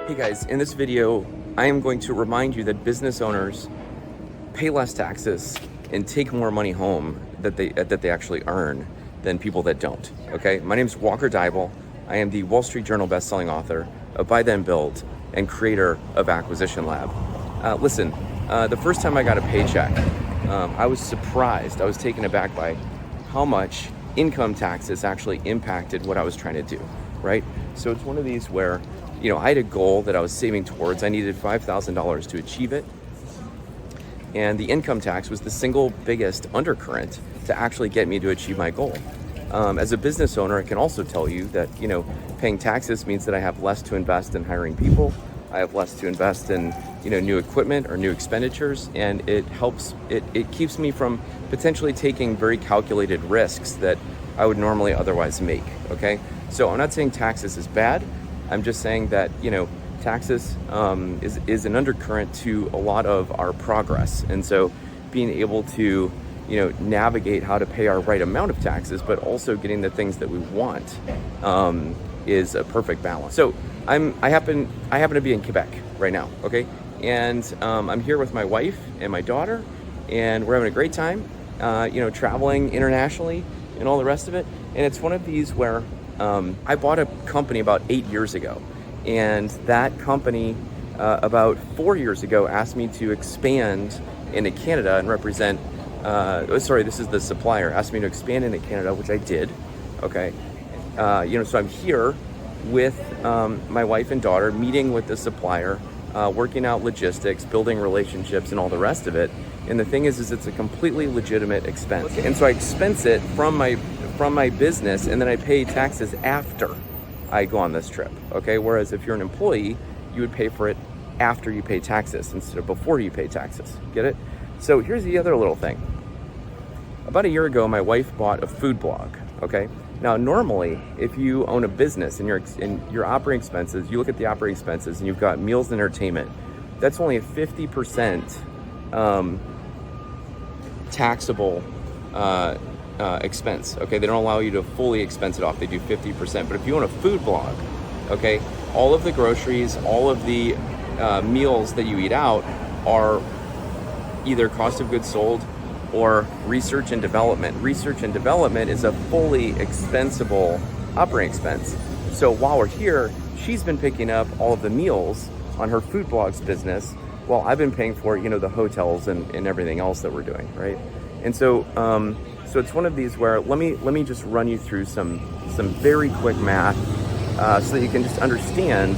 Hey guys, in this video, I am going to remind you that business owners pay less taxes and take more money home that they actually earn than people that don't, okay? My name is Walker Deibel. I am the Wall Street Journal bestselling author of Buy Then Build and creator of Acquisition Lab. Listen, the first time I got a paycheck, I was surprised, I was taken aback by how much income taxes actually impacted what I was trying to do, right? So it's one of these where, you know, I had a goal that I was saving towards. I needed $5,000 to achieve it. And the income tax was the single biggest undercurrent to actually get me to achieve my goal. As a business owner, I can also tell you that, you know, paying taxes means that I have less to invest in hiring people. I have less to invest in, you know, new equipment or new expenditures. And it helps, it keeps me from potentially taking very calculated risks that I would normally otherwise make, okay? So I'm not saying taxes is bad. I'm just saying that, you know, taxes is an undercurrent to a lot of our progress. And so being able to, you know, navigate how to pay our right amount of taxes, but also getting the things that we want is a perfect balance. So I happen to be in Quebec right now, okay? And I'm here with my wife and my daughter, and we're having a great time, you know, traveling internationally and all the rest of it. And it's one of these where I bought a company about 8 years ago, and that company about 4 years ago asked me to expand into Canada and represent, this is the supplier, asked me to expand into Canada, which I did, okay? You know, so I'm here with my wife and daughter, meeting with the supplier, working out logistics, building relationships, and all the rest of it. And the thing is it's a completely legitimate expense. And so I expense it from my business, and then I pay taxes after I go on this trip, okay? Whereas if you're an employee, you would pay for it after you pay taxes instead of before you pay taxes. Get it? So here's the other little thing. About a year ago, my wife bought a food blog, okay? Now, normally, if you own a business and your operating expenses, you look at the operating expenses and you've got meals and entertainment, that's only a 50% taxable expense, okay? They don't allow you to fully expense it off. They do 50%. But if you own a food blog, okay, all of the groceries, all of the meals that you eat out are either cost of goods sold or research and development. Research and development is a fully expensable operating expense. So while we're here, she's been picking up all of the meals on her food blogs business while I've been paying for, you know, the hotels and everything else that we're doing, right? And so so it's one of these where let me just run you through some very quick math so that you can just understand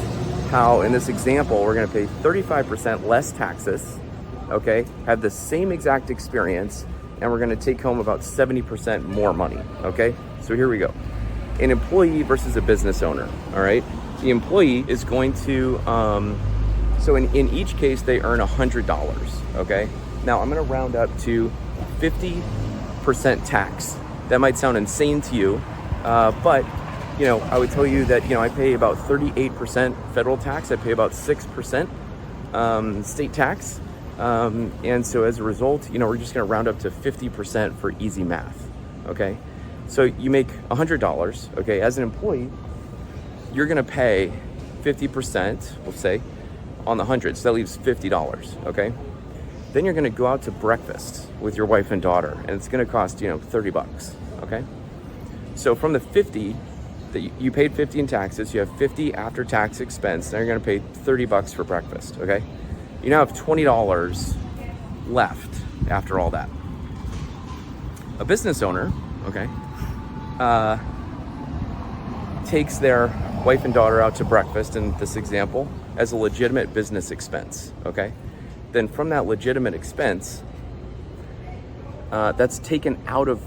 how in this example we're going to pay 35% less taxes, okay, have the same exact experience, and we're going to take home about 70% more money, okay? So here we go. An employee versus a business owner, all right? The employee is going to, so in each case, they earn $100, okay? Now, I'm going to round up to 50% tax. That might sound insane to you, but, you know, I would tell you that, you know, I pay about 38% federal tax. I pay about 6% state tax. And so as a result, you know, we're just going to round up to 50% for easy math, okay? So you make $100, okay? As an employee, you're going to pay 50%, we'll say, on the 100, so that leaves $50, okay? Then you're going to go out to breakfast with your wife and daughter, and it's going to cost, you know, $30, okay? So from the 50 that you paid 50 in taxes, you have 50 after tax expense. Now you're going to pay $30 for breakfast, okay? You now have $20 left after all that. A business owner, okay, takes their wife and daughter out to breakfast in this example as a legitimate business expense, okay? Then from that legitimate expense, that's taken out of,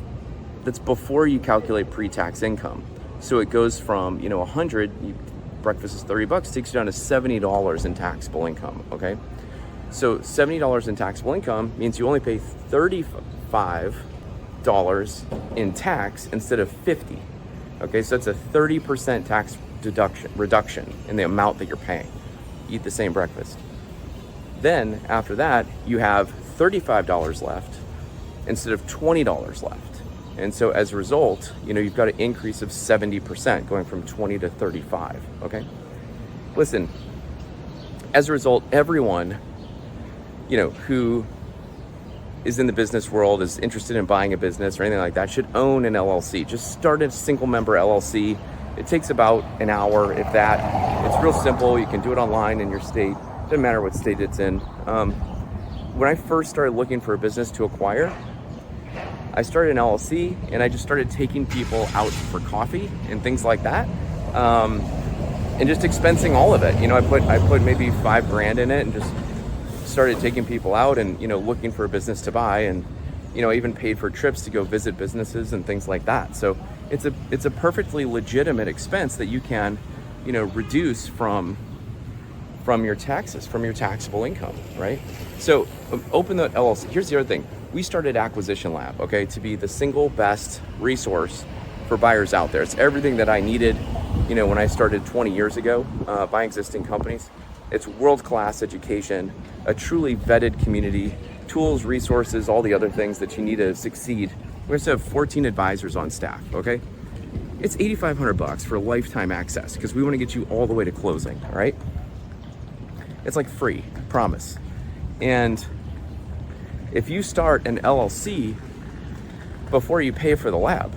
that's before you calculate pre-tax income. So it goes from, you know, 100, breakfast is $30, takes you down to $70 in taxable income, okay? So $70 in taxable income means you only pay $35 in tax instead of 50. Okay, so that's a 30% tax reduction in the amount that you're paying. Eat the same breakfast. Then after that, you have $35 left instead of $20 left. And so as a result, you know, you've got an increase of 70% going from 20 to 35, okay? Listen, As a result, everyone, who is in the business world, is interested in buying a business or anything like that, should own an LLC. Just start a single member LLC. It takes about an hour, if that. It's real simple. You can do it online in your state. Doesn't matter what state it's in. When I first started looking for a business to acquire, I started an LLC and I just started taking people out for coffee and things like that. And just expensing all of it. I put maybe $5,000 in it and just started taking people out and, looking for a business to buy, and, even paid for trips to go visit businesses and things like that. So it's a perfectly legitimate expense that you can, reduce from your taxes, from your taxable income, right? So open the LLC. Here's the other thing. We started Acquisition Lab, okay, to be the single best resource for buyers out there. It's everything that I needed, when I started 20 years ago, buying existing companies. It's world-class education, a truly vetted community, tools, resources, all the other things that you need to succeed. We also have 14 advisors on staff, okay? It's $8,500 for lifetime access because we want to get you all the way to closing, all right? It's like free, I promise. And if you start an LLC before you pay for the lab,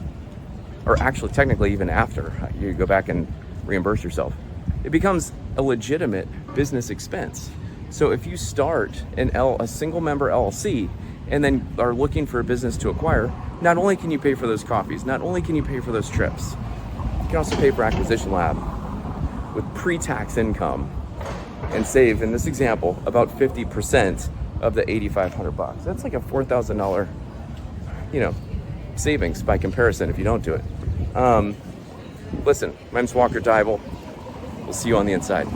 or actually technically even after you go back and reimburse yourself, it becomes a legitimate business expense. So if you start a single member LLC and then are looking for a business to acquire, not only can you pay for those coffees, not only can you pay for those trips, you can also pay for Acquisition Lab with pre-tax income and save, in this example, about 50% of the $8,500. That's like a $4,000, savings by comparison if you don't do it. Listen, my name's Walker Deibel. We'll see you on the inside.